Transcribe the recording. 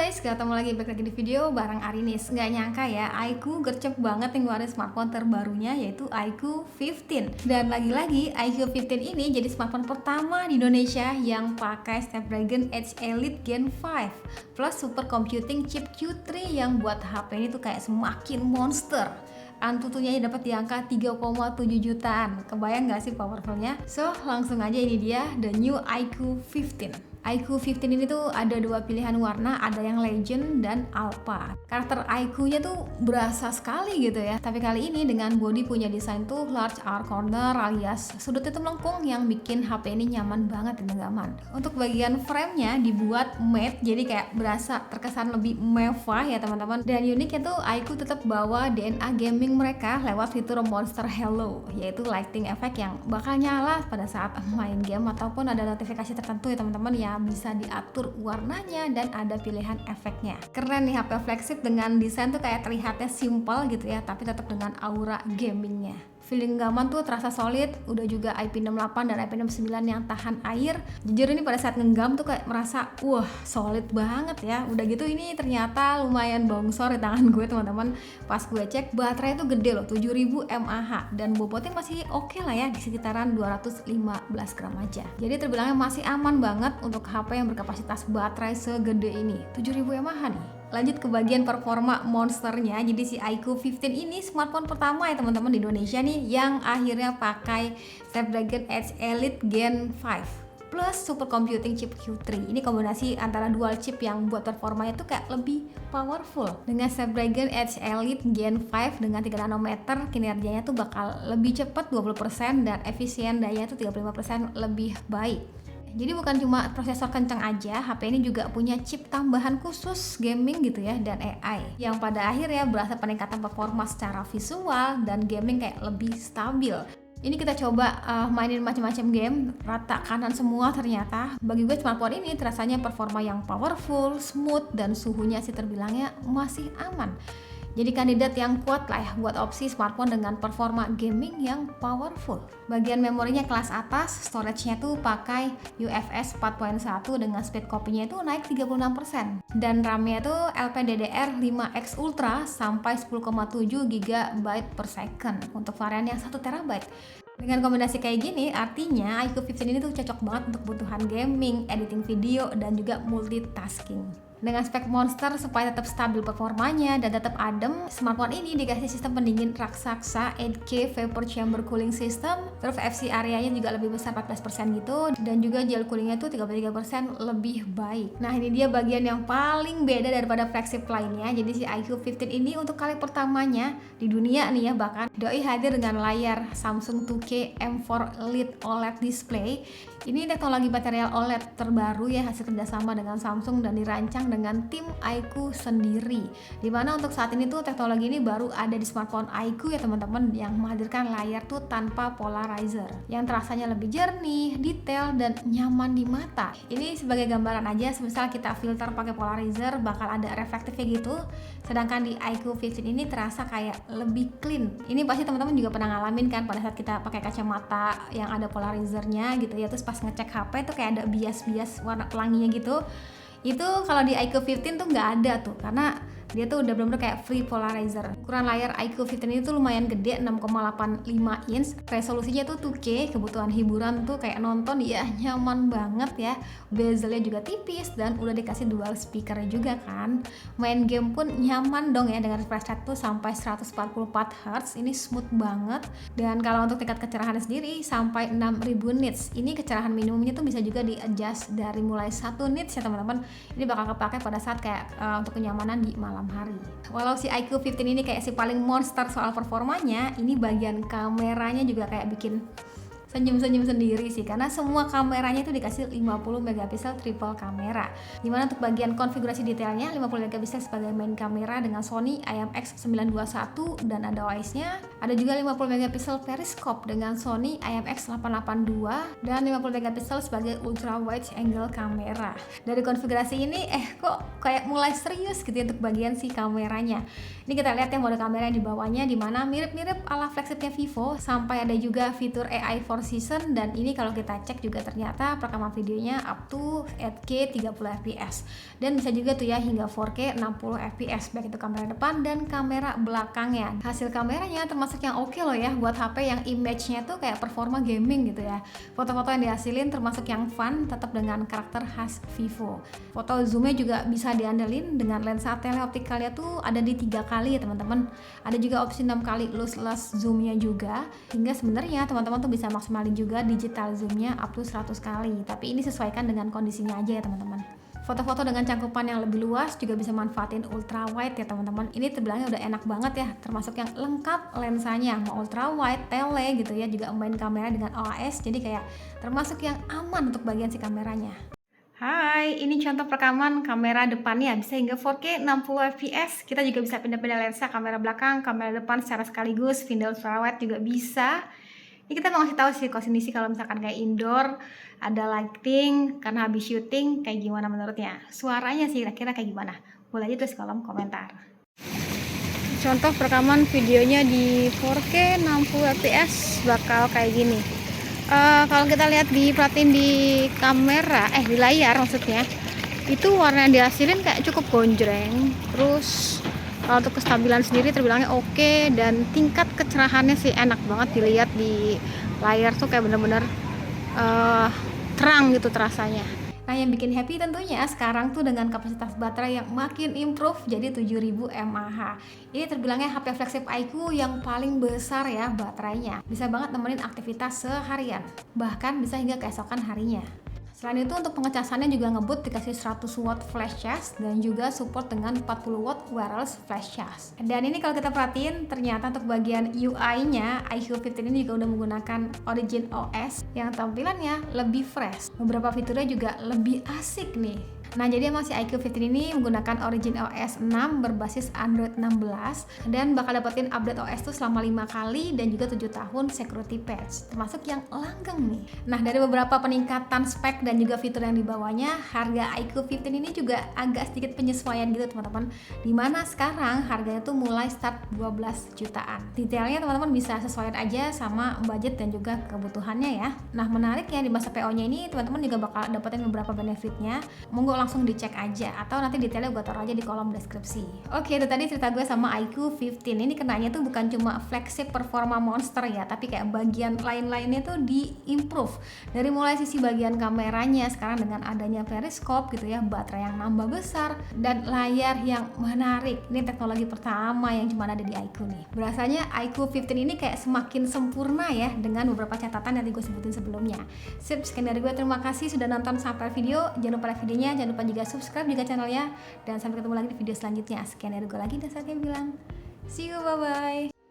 guys, ketemu lagi balik lagi di video bareng Arinis. Nggak nyangka ya, iQOO gercep banget ngeluarin smartphone terbarunya yaitu iQOO 15. Dan lagi-lagi iQOO 15 ini jadi smartphone pertama di Indonesia yang pakai Snapdragon Edge Elite Gen 5 plus super computing chip Q3 yang buat HP ini tuh kayak semakin monster. Antutunya dapat di angka 3,7 jutaan. Kebayang nggak sih powerfulnya? So langsung aja, ini dia the new iQOO 15. iQOO 15 ini tuh ada dua pilihan warna, ada yang Legend dan Alpha. Karakter iQOO-nya tuh berasa sekali gitu ya. Tapi kali ini dengan body punya desain tuh large arc corner alias sudut itu melengkung yang bikin HP ini nyaman banget di genggaman. Untuk bagian frame-nya dibuat matte, jadi kayak berasa terkesan lebih mewah ya teman-teman. Dan uniknya tuh iQOO tetap bawa DNA gaming mereka lewat fitur Monster Halo, yaitu lighting effect yang bakal nyala pada saat main game ataupun ada notifikasi tertentu ya teman-teman ya. Bisa diatur warnanya dan ada pilihan efeknya. Keren nih HP flagship dengan desain tuh kayak terlihatnya simple gitu ya, tapi tetap dengan aura gamingnya. Feeling genggaman tuh terasa solid, udah juga IP68 dan IP69 yang tahan air. Jujur ini pada saat ngenggam tuh kayak merasa wah solid banget ya. Udah gitu ini ternyata lumayan bongsor di tangan gue teman-teman. Pas gue cek baterai tuh gede loh, 7000 mAh dan bobotnya masih oke lah ya, di sekitaran 215 gram aja. Jadi terbilangnya masih aman banget untuk HP yang berkapasitas baterai segede ini, 7000 mAh nih. Lanjut ke bagian performa monsternya. Jadi si iQOO 15 ini smartphone pertama ya teman-teman di Indonesia nih yang akhirnya pakai Snapdragon Edge Elite Gen 5 plus super computing chip Q3. Ini kombinasi antara dual chip yang buat performanya tuh kayak lebih powerful. Dengan Snapdragon Edge Elite Gen 5 dengan 3 nanometer, kinerjanya tuh bakal lebih cepat 20% dan efisien daya tuh 35% lebih baik. Jadi bukan cuma prosesor kencang aja, HP ini juga punya chip tambahan khusus gaming gitu ya, dan AI yang pada akhirnya berasa peningkatan performa secara visual dan gaming kayak lebih stabil. Ini kita coba mainin macam-macam game, rata kanan semua ternyata. Bagi gue smartphone ini terasanya performa yang powerful, smooth, dan suhunya sih terbilangnya masih aman. Jadi kandidat yang kuat lah ya buat opsi smartphone dengan performa gaming yang powerful. Bagian memorinya kelas atas, storage-nya tuh pakai UFS 4.1 dengan speed copy-nya itu naik 36%. Dan RAM-nya tuh LPDDR5X Ultra sampai 10,7 GB per second untuk varian yang 1 TB. Dengan kombinasi kayak gini, artinya iQOO 15 ini tuh cocok banget untuk kebutuhan gaming, editing video, dan juga multitasking. Dengan spek monster supaya tetap stabil performanya dan tetap adem, smartphone ini dikasih sistem pendingin raksasa 8K Vapor Chamber Cooling System, terus FC area-nya juga lebih besar 14% gitu, dan juga gel coolingnya tuh 33% lebih baik. Nah ini dia bagian yang paling beda daripada flagship lainnya. Jadi si iQOO 15 ini untuk kali pertamanya di dunia nih ya, bahkan doi hadir dengan layar Samsung 2K M4 Lite OLED display. Ini teknologi material OLED terbaru ya, hasil kerjasama dengan Samsung dan dirancang dengan tim iQOO sendiri. Dimana untuk saat ini tuh teknologi ini baru ada di smartphone iQOO ya teman-teman, yang menghadirkan layar tuh tanpa polarizer, yang terasanya lebih jernih, detail, dan nyaman di mata. Ini sebagai gambaran aja, semisal kita filter pakai polarizer bakal ada reflektifnya gitu. Sedangkan di iQOO 15 ini terasa kayak lebih clean. Ini pasti teman-teman juga pernah ngalamin kan pada saat kita pakai kacamata yang ada polarizernya gitu ya, terus pas ngecek HP tuh kayak ada bias-bias warna pelanginya gitu. Itu kalau di iQOO 15 tuh nggak ada tuh, karena dia tuh udah bener-bener kayak free polarizer. Ukuran layar iQOO 15 ini tuh lumayan gede, 6,85 inch. Resolusinya tuh 2K, kebutuhan hiburan tuh kayak nonton ya nyaman banget ya. Bezelnya juga tipis dan udah dikasih dual speaker juga kan. Main game pun nyaman dong ya dengan refresh rate tuh sampai 144 Hz. Ini smooth banget. Dan kalau untuk tingkat kecerahan sendiri sampai 6000 nits. Ini kecerahan minimumnya tuh bisa juga di adjust dari mulai 1 nits ya teman-teman. Ini bakal kepake pada saat kayak untuk kenyamanan di malam hari. Walau si iQOO 15 ini kayak si paling monster soal performanya, ini bagian kameranya juga kayak bikin senyum-senyum sendiri sih, karena semua kameranya itu dikasih 50 megapiksel triple kamera. Dimana untuk bagian konfigurasi detailnya 50 megapiksel sebagai main kamera dengan Sony IMX921 dan ada OIS-nya. Ada juga 50 megapiksel periscope dengan Sony IMX882 dan 50 megapiksel sebagai ultra wide angle kamera. Dari konfigurasi ini kok kayak mulai serius gitu untuk bagian si kameranya. Ini kita lihat ya mode kamera yang di bawahnya, dimana mirip-mirip ala flagshipnya Vivo, sampai ada juga fitur AI for season, dan ini kalau kita cek juga ternyata perekaman videonya up to 8K 30 fps dan bisa juga tuh ya hingga 4K 60 fps baik itu kamera depan dan kamera belakangnya. Hasil kameranya termasuk yang oke loh ya buat HP yang image-nya tuh kayak performa gaming gitu ya. Foto-foto yang dihasilin termasuk yang fun, tetap dengan karakter khas Vivo. Foto zoomnya juga bisa diandelin dengan lensa teleoptikalnya tuh ada di 3 kali ya teman-teman. Ada juga opsi 6 kali lossless zoomnya juga, hingga sebenarnya teman-teman tuh bisa maksimalin juga digital zoomnya up to 100 kali, tapi ini sesuaikan dengan kondisinya aja ya teman-teman. Foto-foto dengan cangkupan yang lebih luas juga bisa manfaatin ultra wide ya teman-teman. Ini terbilangnya udah enak banget ya, termasuk yang lengkap lensanya, mau ultra wide, tele gitu ya, juga main kamera dengan OIS, jadi kayak termasuk yang aman untuk bagian si kameranya. Hai, ini contoh perekaman kamera depannya bisa hingga 4K 60 fps. Kita juga bisa pindah-pindah lensa, kamera belakang, kamera depan secara sekaligus, window ultrawide juga bisa. Ini kita mau kasih tahu sih kondisi kalau misalkan kayak indoor, ada lighting karena habis syuting, kayak gimana menurutnya. Suaranya sih kira-kira kayak gimana? Boleh aja tulis kolom komentar. Contoh perekaman videonya di 4K 60 fps bakal kayak gini. Kalau kita lihat perhatiin di kamera, di layar maksudnya, itu warna yang dihasilin kayak cukup gonjreng. Terus kalau untuk kestabilan sendiri terbilangnya oke, dan tingkat kecerahannya sih enak banget dilihat di layar tuh kayak bener-bener terang gitu terasanya. Nah, yang bikin happy tentunya sekarang tuh dengan kapasitas baterai yang makin improve jadi 7000 mAh. Ini terbilangnya HP flagship iQOO yang paling besar ya baterainya. Bisa banget nemenin aktivitas seharian, bahkan bisa hingga keesokan harinya. Selain itu untuk pengecasannya juga ngebut dikasih 100 watt flash charge dan juga support dengan 40 watt wireless flash charge. Dan ini kalau kita perhatiin ternyata untuk bagian UI-nya iQOO 15 ini juga udah menggunakan Origin OS yang tampilannya lebih fresh. Beberapa fiturnya juga lebih asik nih. Nah, jadi masih iQOO 15 ini menggunakan Origin OS 6 berbasis Android 16 dan bakal dapetin update OS tuh selama 5 kali dan juga 7 tahun security patch, termasuk yang langgeng nih. Nah, dari beberapa peningkatan spek dan juga fitur yang dibawanya, harga iQOO 15 ini juga agak sedikit penyesuaian gitu teman-teman, dimana sekarang harganya tuh mulai start 12 jutaan. Detailnya teman-teman bisa sesuaikan aja sama budget dan juga kebutuhannya ya. Nah, menarik ya di masa PO-nya ini teman-teman juga bakal dapetin beberapa benefitnya. Monggo langsung dicek aja, atau nanti detailnya gue taruh aja di kolom deskripsi. Oke, itu tadi cerita gue sama iQOO 15. Ini kenanya tuh bukan cuma flagship performa monster ya, tapi kayak bagian lain-lainnya tuh di-improve. Dari mulai sisi bagian kameranya sekarang dengan adanya periscope gitu ya, baterai yang nambah besar, dan layar yang menarik. Ini teknologi pertama yang cuma ada di iQOO nih. Berasanya iQOO 15 ini kayak semakin sempurna ya, dengan beberapa catatan yang gue sebutin sebelumnya. Sip, sekian dari gue, terima kasih sudah nonton sampai video. Jangan lupa like videonya, jangan lupa juga subscribe juga channelnya, dan sampai ketemu lagi di video selanjutnya. Sekian dari gue lagi, dan saya bilang see you, bye bye.